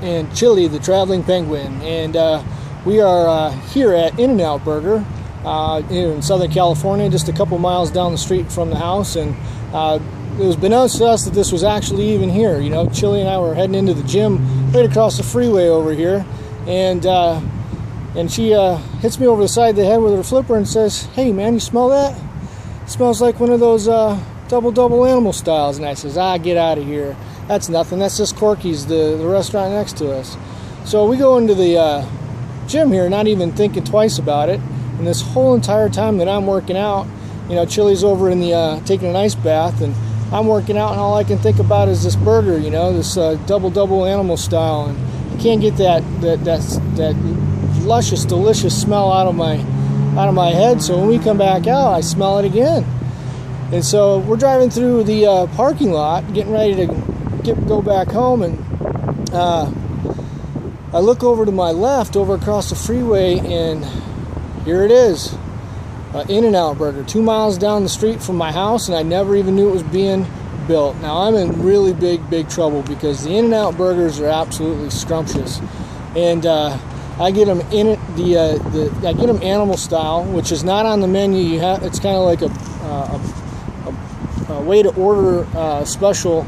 and Chili, the traveling penguin, and we are here at InNOut Burger here in Southern California, just a couple miles down the street from the house. And it was beknownst to us that this was actually even here. You know, Chili and I were heading into the gym right across the freeway over here, and she hits me over the side of the head with her flipper and says, "Hey man, you smell that? It smells like one of those double animal styles." And I says, "Get out of here. That's nothing. That's just Corky's, the restaurant next to us." So we go into the gym here, not even thinking twice about it. And this whole entire time that I'm working out, you know, Chili's over in the taking an ice bath, and I'm working out, and all I can think about is this burger, you know, this double animal style, and I can't get that luscious, delicious smell out of my head. So when we come back out, I smell it again. And so we're driving through the parking lot, getting ready to go back home, and I look over to my left, over across the freeway, and here it is, InNOut Burger, 2 miles down the street from my house, and I never even knew it was being built. Now I'm in really big trouble, because the InNOut Burgers are absolutely scrumptious, and I get them I get them animal style, which is not on the menu. It's kind of like a way to order special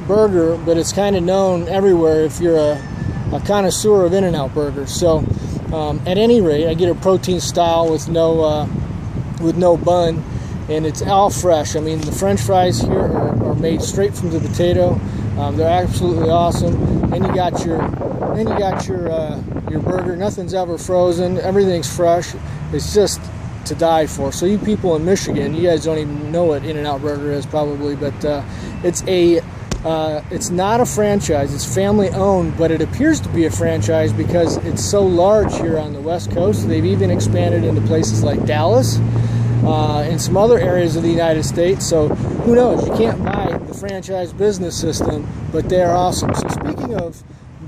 burger, but it's kind of known everywhere if you're a connoisseur of InNOut Burgers. So at any rate, I get a protein style with no bun, and it's all fresh. I mean, the French fries here are made straight from the potato. They're absolutely awesome. And you got your burger. Nothing's ever frozen. Everything's fresh. It's just to die for. So you people in Michigan, you guys don't even know what InNOut Burger is probably, but it's not a franchise. It's family owned, but it appears to be a franchise because it's so large here on the West Coast. They've even expanded into places like Dallas and some other areas of the United States. So who knows? You can't buy the franchise business system, but they're awesome. So speaking of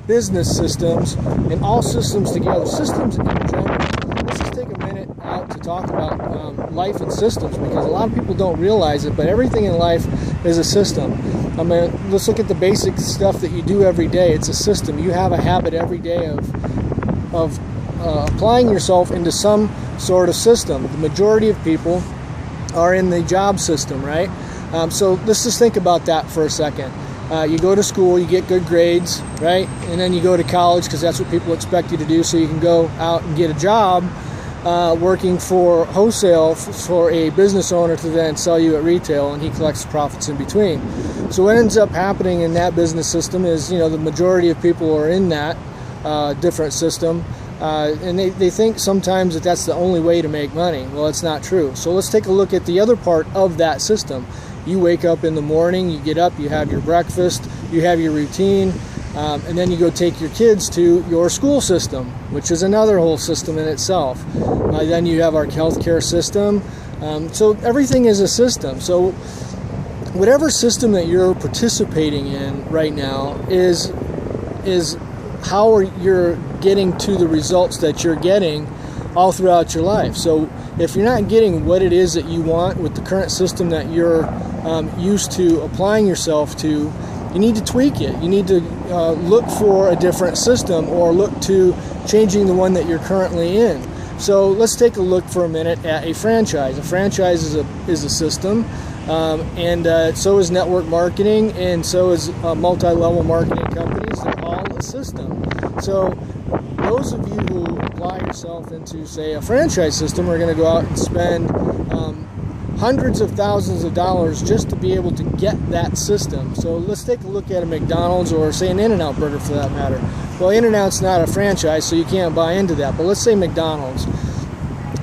business systems and all systems together, systems in general, let's just take a minute out to talk about life and systems, because a lot of people don't realize it, but everything in life is a system. I mean, let's look at the basic stuff that you do every day. It's a system. You have a habit every day of applying yourself into some sort of system. The majority of people are in the job system, right? So let's just think about that for a second. You go to school, you get good grades, right? And then you go to college, because that's what people expect you to do, so you can go out and get a job working for wholesale for a business owner to then sell you at retail, and he collects profits in between. So what ends up happening in that business system is, you know, the majority of people are in that different system, and they think sometimes that that's the only way to make money. Well, it's not true. So let's take a look at the other part of that system. You wake up in the morning, you get up, you have your breakfast, you have your routine, and then you go take your kids to your school system, which is another whole system in itself. Then you have our healthcare system. So everything is a system. So whatever system that you're participating in right now is how you're getting to the results that you're getting all throughout your life. So if you're not getting what it is that you want with the current system that you're used to applying yourself to, you need to tweak it. You need to look for a different system, or look to changing the one that you're currently in. So let's take a look for a minute at a franchise. A franchise is a system, and so is network marketing, and so is multi-level marketing companies. They're all a system. So those of you who apply yourself into, say, a franchise system are going to go out and spend hundreds of thousands of dollars just to be able to get that system. So let's take a look at a McDonald's, or say an InNOut Burger for that matter. Well, InNOut's not a franchise, so you can't buy into that. But let's say McDonald's.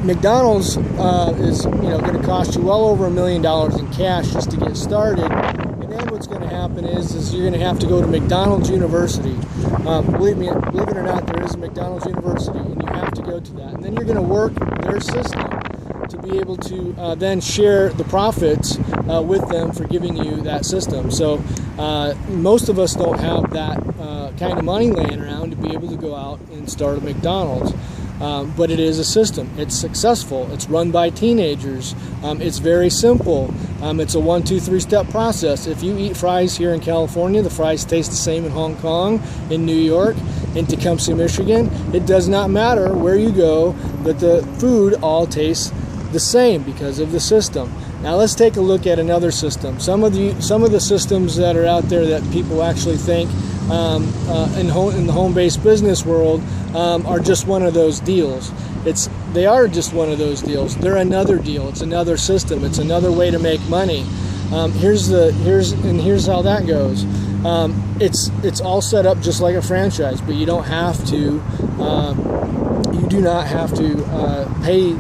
McDonald's is going to cost you well over $1 million in cash just to get started. And then what's going to happen is you're going to have to go to McDonald's University. Believe it or not, there is a McDonald's University, and you have to go to that. And then you're going to work their system to be able to then share the profits with them for giving you that system. So most of us don't have that kind of money laying around to be able to go out and start a McDonald's. but it is a system. It's successful. It's run by teenagers. It's very simple. It's a 1, 2, 3 step process. If you eat fries here in California, the fries taste the same in Hong Kong, in New York, in Tecumseh, Michigan. It does not matter where you go, but the food all tastes the same because of the system. Now let's take a look at another system. Some of the systems that are out there that people actually think in the home-based business world are just one of those deals. They are just one of those deals. They're another deal. It's another system. It's another way to make money. Here's how that goes. It's all set up just like a franchise, but you don't have to. You do not have to pay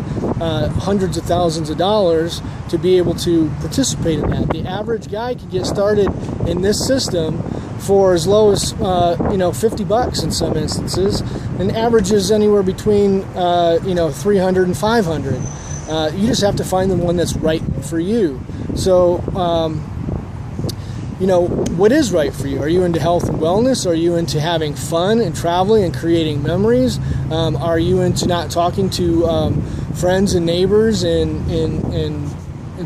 hundreds of thousands of dollars to be able to participate in that. The average guy can get started in this system for as low as $50 in some instances, and averages anywhere between 300 and 500. You just have to find the one that's right for you. So what is right for you? Are you into health and wellness? Are you into having fun and traveling and creating memories? Are you into not talking to friends and neighbors and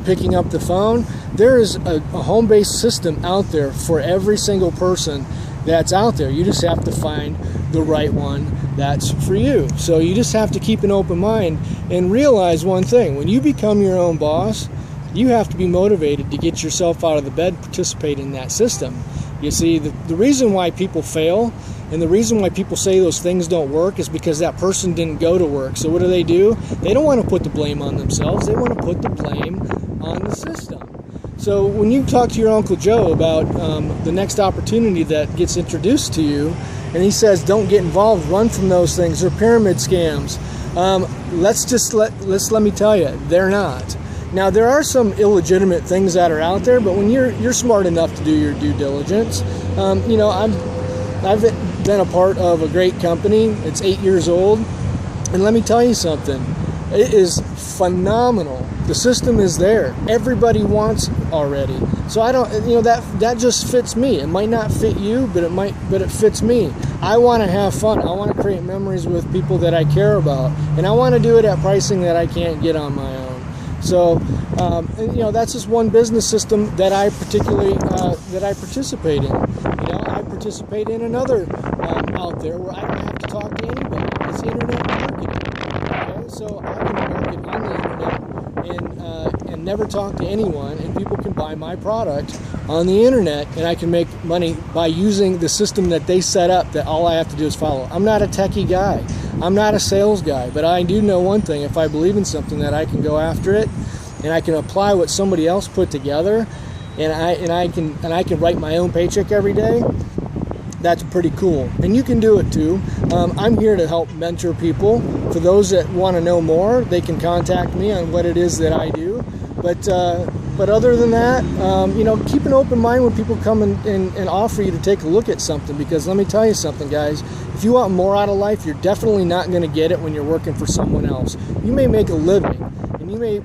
picking up the phone? There is a home-based system out there for every single person that's out there. You just have to find the right one that's for you. So you just have to keep an open mind and realize one thing. When you become your own boss, you have to be motivated to get yourself out of the bed and participate in that system. You see, the reason why people fail and the reason why people say those things don't work is because that person didn't go to work. So what do? They don't want to put the blame on themselves. They want to put the blame on the system. So when you talk to your Uncle Joe about the next opportunity that gets introduced to you, and he says, don't get involved, run from those things, they're pyramid scams. Let me tell you, they're not. Now, there are some illegitimate things that are out there, but when you're smart enough to do your due diligence, I've been a part of a great company. It's 8 years old, and let me tell you something. It is phenomenal. The system is there. Everybody wants it already. So I don't, that just fits me. It might not fit you, but it fits me. I want to have fun. I want to create memories with people that I care about, and I want to do it at pricing that I can't get on my own. So, that's just one business system that I particularly participate in. I participate in another out there where I don't have to talk to anybody. It's internet marketing. Okay, so I can market on the internet and never talk to anyone, and people can buy my product on the internet, and I can make money by using the system that they set up. That all I have to do is follow. I'm not a techie guy. I'm not a sales guy, but I do know one thing. If I believe in something, that I can go after it, and I can apply what somebody else put together, and I can write my own paycheck every day. That's pretty cool, and you can do it too. I'm here to help mentor people. For those that want to know more, they can contact me on what it is that I do. But other than that, keep an open mind when people come and offer you to take a look at something, because let me tell you something, guys. If you want more out of life, you're definitely not going to get it when you're working for someone else. You may make a living,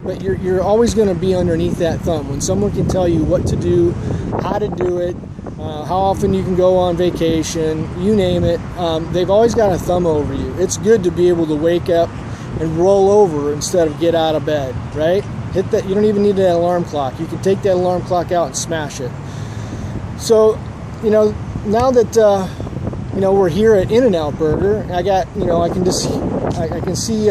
but you're always going to be underneath that thumb. When someone can tell you what to do, how to do it, how often you can go on vacation, you name it, they've always got a thumb over you. It's good to be able to wake up and roll over instead of get out of bed, right? Hit that. You don't even need that alarm clock. You can take that alarm clock out and smash it. So, now that we're here at InNOut Burger, I can see.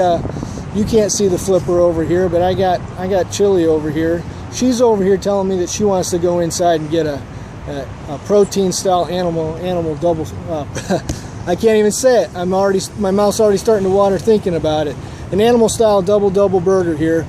You can't see the flipper over here, but I got Chili over here. She's over here telling me that she wants to go inside and get a protein style animal double. I can't even say it. My mouth's already starting to water thinking about it. An animal style double burger here.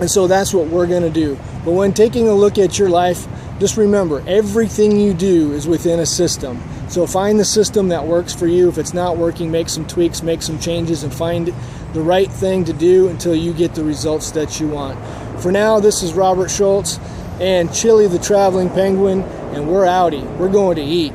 And so that's what we're going to do. But when taking a look at your life, just remember, everything you do is within a system. So find the system that works for you. If it's not working, make some tweaks, make some changes, and find the right thing to do until you get the results that you want. For now, this is Robert Schultz and Chili the Traveling Penguin, and we're outie. We're going to eat.